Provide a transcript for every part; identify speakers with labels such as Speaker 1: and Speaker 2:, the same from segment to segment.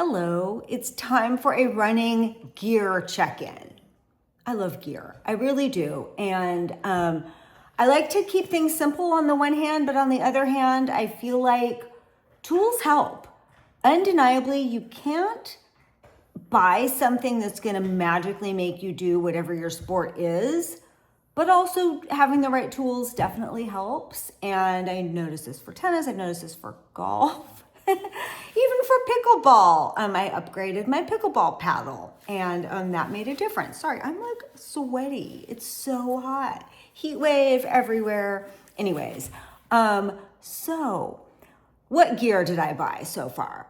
Speaker 1: Hello, it's time for a running gear check-in. I love gear, I really do. And I like to keep things simple on the one hand, but on the other hand, I feel like tools help. Undeniably, you can't buy something that's gonna magically make you do whatever your sport is, but also having the right tools definitely helps. And I noticed this for tennis, I've noticed this for golf. Even for pickleball, I upgraded my pickleball paddle and that made a difference. Sorry, I'm like sweaty. It's so hot. Heat wave everywhere. Anyways, so what gear did I buy so far?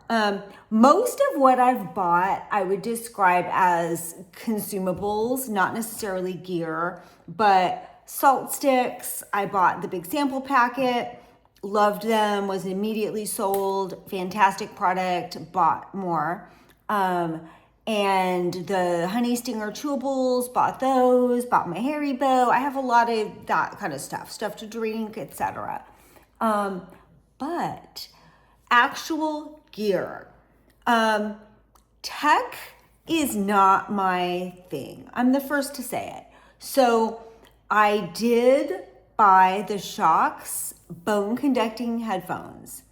Speaker 1: Most of what I've bought, I would describe as consumables, not necessarily gear, but salt sticks. I bought the big sample packet. Loved them, was immediately sold, fantastic product, bought more. And the honey stinger chewables, bought those, bought my hairy bow. I have a lot of that kind of stuff to drink, etc. But actual gear, tech is not my thing. I'm the first to say it. So I did buy the Shokz bone conducting headphones.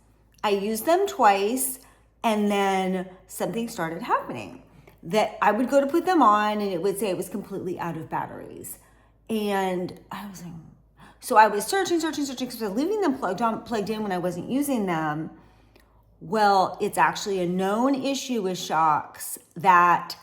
Speaker 1: I used them twice and then something started happening that I would go to put them on and it would say it was completely out of batteries. And I was like, so I was searching, because leaving them plugged in when I wasn't using them. Well, it's actually a known issue with Shokz that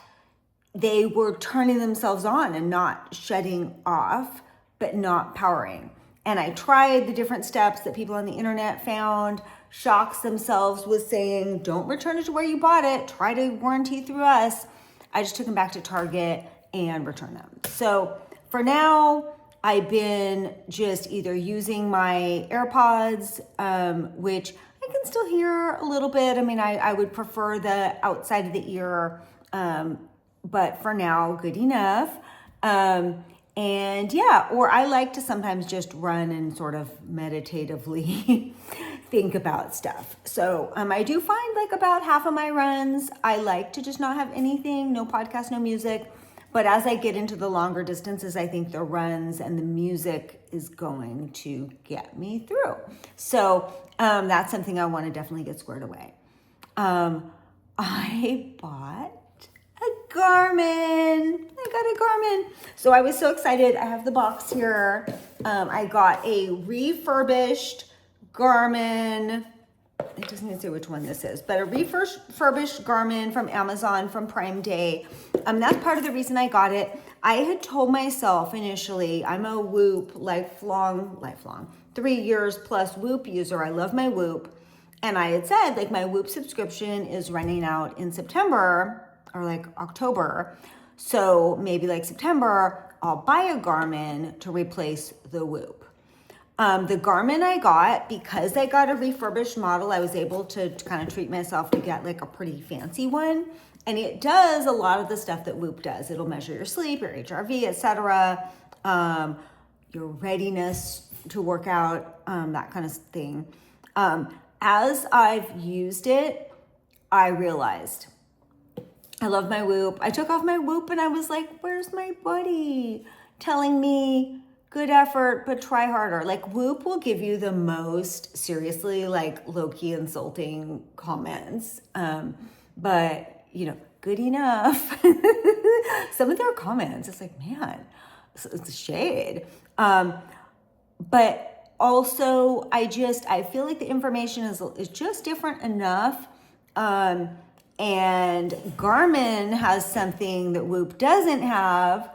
Speaker 1: they were turning themselves on and not shutting off, but not powering. And I tried the different steps that people on the internet found. Shokz themselves was saying, don't return it to where you bought it. Try to warranty through us. I just took them back to Target and returned them. So for now, I've been just either using my AirPods, which I can still hear a little bit. I mean, I would prefer the outside of the ear, but for now, good enough. And yeah, or I like to sometimes just run and sort of meditatively think about stuff. So I do find like about half of my runs, I like to just not have anything, no podcast, no music. But as I get into the longer distances, I think the runs and the music is going to get me through. So that's something I want to definitely get squared away. I bought a Garmin. I got a Garmin. So I was so excited. I have the box here. I got a refurbished Garmin. It doesn't even say which one this is, but a refurbished Garmin from Amazon from Prime Day. That's part of the reason I got it. I had told myself initially, I'm a Whoop lifelong, 3 years plus Whoop user. I love my Whoop. And I had said like my Whoop subscription is running out in September or like October. So maybe like September, I'll buy a Garmin to replace the Whoop. The Garmin I got, because I got a refurbished model, I was able to kind of treat myself to get like a pretty fancy one. And it does a lot of the stuff that Whoop does. It'll measure your sleep, your HRV, etc., your readiness to work out, that kind of thing. As I've used it, I realized I love my Whoop. I took off my Whoop and I was like, where's my buddy? Telling me, good effort, but try harder. Like Whoop will give you the most seriously like low-key insulting comments. But you know, good enough. Some of their comments, it's like, man, it's a shade. But also I feel like the information is just different enough. And Garmin has something that Whoop doesn't have.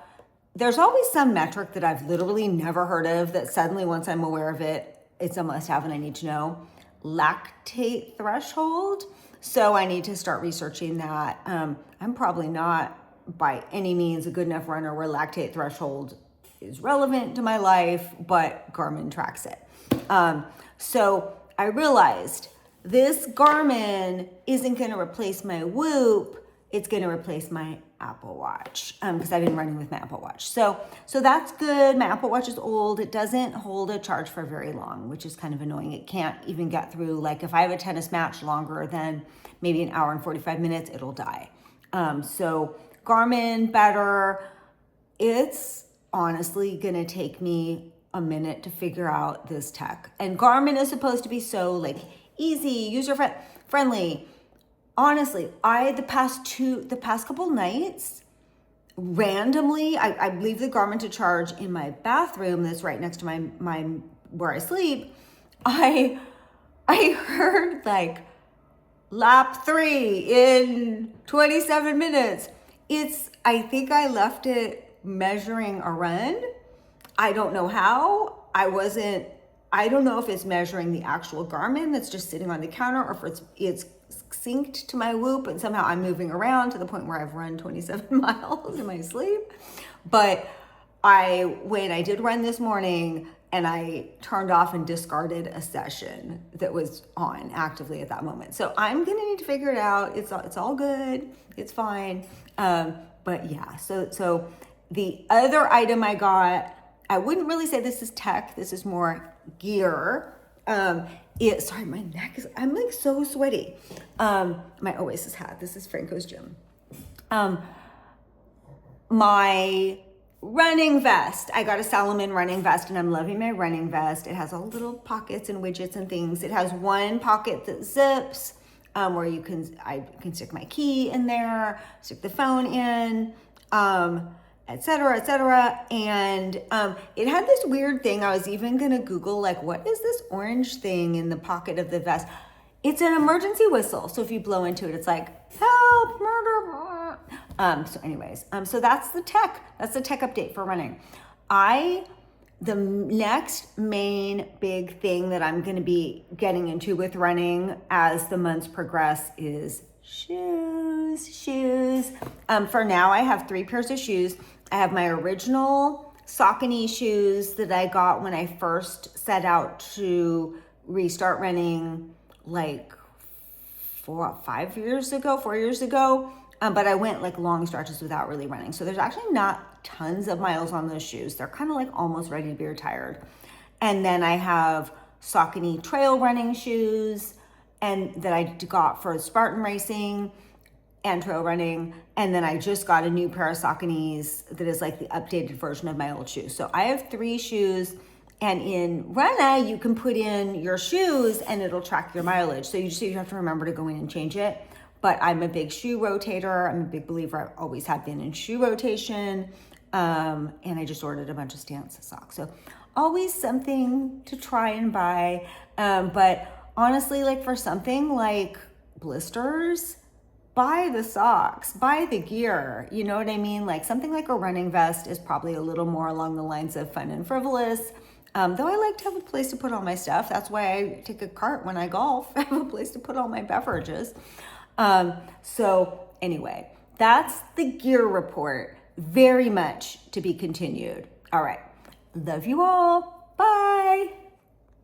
Speaker 1: There's always some metric that I've literally never heard of that suddenly once I'm aware of it, it's a must have and I need to know. Lactate threshold. So I need to start researching that. I'm probably not by any means a good enough runner where lactate threshold is relevant to my life, but Garmin tracks it. So I realized this Garmin isn't going to replace my Whoop. it's going to replace my Apple Watch because I've been running with my Apple Watch. So that's good. My Apple Watch is old. It doesn't hold a charge for very long, which is kind of annoying. It can't even get through, like if I have a tennis match longer than maybe an hour and 45 minutes, it'll die. So Garmin, better. It's honestly going to take me a minute to figure out this tech. And Garmin is supposed to be so like easy, user friendly. Honestly, the past couple nights, randomly, I leave the Garmin to charge in my bathroom that's right next to my where I sleep. I heard like lap 3 in 27 minutes. I think I left it measuring a run. I don't know how. I don't know if it's measuring the actual Garmin that's just sitting on the counter, or if it's synced to my Whoop and somehow I'm moving around to the point where I've run 27 miles in my sleep. But when I did run this morning, and I turned off and discarded a session that was on actively at that moment. So I'm gonna need to figure it out. It's all good. It's fine. But yeah, so the other item I got, I wouldn't really say this is tech. This is more gear. Sorry, my neck I'm like so sweaty. My Oasis hat. This is Franco's gym. My running vest. I got a Salomon running vest, and I'm loving my running vest. It has all little pockets and widgets and things. It has one pocket that zips, where I can stick my key in there, stick the phone in, et cetera. And it had this weird thing. I was even gonna Google, like, what is this orange thing in the pocket of the vest? It's an emergency whistle. So if you blow into it, it's like, help, murder. So anyways, so that's the tech. That's the tech update for running. The next main big thing that I'm going to be getting into with running as the months progress is shoes. For now, I have 3 pairs of shoes. I have my original Saucony shoes that I got when I first set out to restart running, like 4 years ago. But I went like long stretches without really running. So there's actually not tons of miles on those shoes. They're kind of like almost ready to be retired. And then I have Saucony trail running shoes and that I got for Spartan racing and trail running. And then I just got a new pair of Sauconys that is like the updated version of my old shoes. So I have 3 shoes. And in Runna, you can put in your shoes and it'll track your mileage. So you have to remember to go in and change it. But I'm a big shoe rotator. I'm a big believer. I always have been in shoe rotation. And I just ordered a bunch of Stance socks. So always something to try and buy. But honestly, like for something like blisters, buy the socks, buy the gear. You know what I mean? Like something like a running vest is probably a little more along the lines of fun and frivolous. Though I like to have a place to put all my stuff. That's why I take a cart when I golf. I have a place to put all my beverages. So anyway, that's the gear report. Very much to be continued. All right. Love you all. Bye.